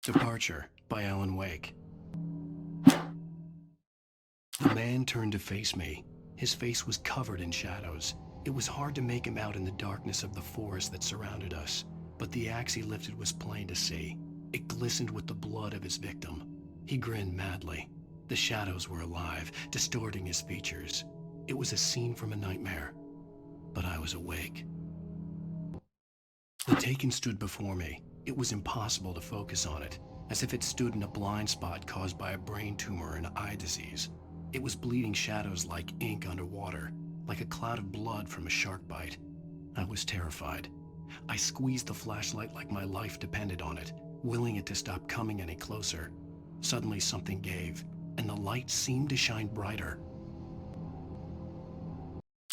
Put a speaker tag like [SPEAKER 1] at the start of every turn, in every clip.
[SPEAKER 1] Departure by Alan Wake. The man turned to face me. His face was covered in shadows. It was hard to make him out in the darkness of the forest that surrounded us, but the axe he lifted was plain to see. It glistened with the blood of his victim. He grinned madly. The shadows were alive, distorting his features. It was a scene from a nightmare, but I was awake. The Taken stood before me. It was impossible to focus on it, as if it stood in a blind spot caused by a brain tumor and eye disease. It was bleeding shadows like ink underwater, like a cloud of blood from a shark bite. I was terrified. I squeezed the flashlight like my life depended on it, willing it to stop coming any closer. Suddenly something gave, and the light seemed to shine brighter.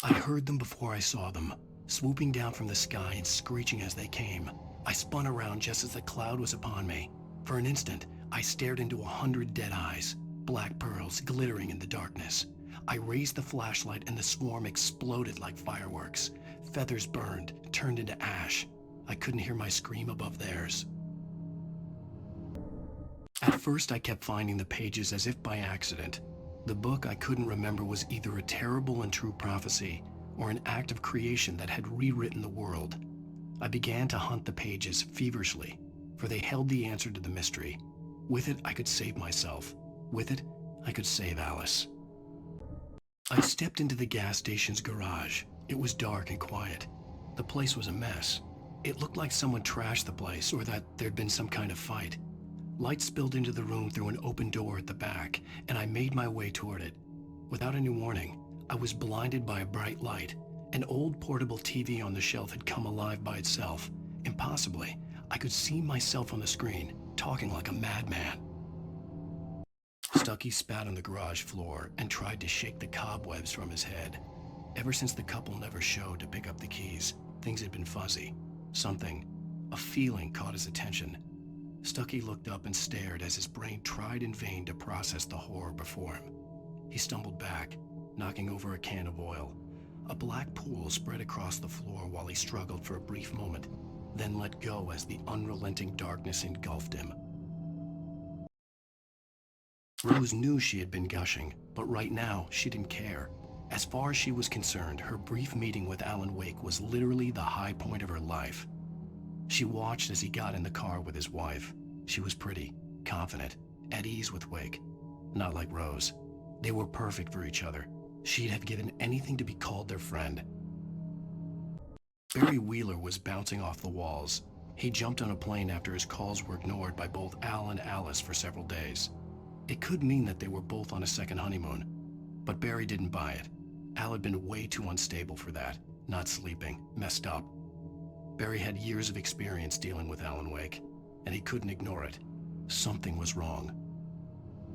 [SPEAKER 1] I heard them before I saw them, swooping down from the sky and screeching as they came. I spun around just as the cloud was upon me. For an instant, I stared into 100 dead eyes, black pearls glittering in the darkness. I raised the flashlight and the swarm exploded like fireworks. Feathers burned, turned into ash. I couldn't hear my scream above theirs. At first, I kept finding the pages as if by accident. The book I couldn't remember was either a terrible and true prophecy or an act of creation that had rewritten the world. I began to hunt the pages feverishly, for they held the answer to the mystery. With it, I could save myself. With it, I could save Alice. I stepped into the gas station's garage. It was dark and quiet. The place was a mess. It looked like someone trashed the place or that there'd been some kind of fight. Light spilled into the room through an open door at the back, and I made my way toward it. Without any warning, I was blinded by a bright light. An old portable TV on the shelf had come alive by itself. Impossibly, I could see myself on the screen, talking like a madman. Stucky spat on the garage floor and tried to shake the cobwebs from his head. Ever since the couple never showed to pick up the keys, things had been fuzzy. Something, a feeling caught his attention. Stucky looked up and stared as his brain tried in vain to process the horror before him. He stumbled back, knocking over a can of oil. A black pool spread across the floor while he struggled for a brief moment, then let go as the unrelenting darkness engulfed him. Rose knew she had been gushing, but right now she didn't care. As far as she was concerned, her brief meeting with Alan Wake was literally the high point of her life. She watched as he got in the car with his wife. She was pretty, confident, at ease with Wake. Not like Rose. They were perfect for each other. She'd have given anything to be called their friend. Barry Wheeler was bouncing off the walls. He jumped on a plane after his calls were ignored by both Al and Alice for several days. It could mean that they were both on a second honeymoon, but Barry didn't buy it. Al had been way too unstable for that, not sleeping, messed up. Barry had years of experience dealing with Alan Wake, and he couldn't ignore it. Something was wrong.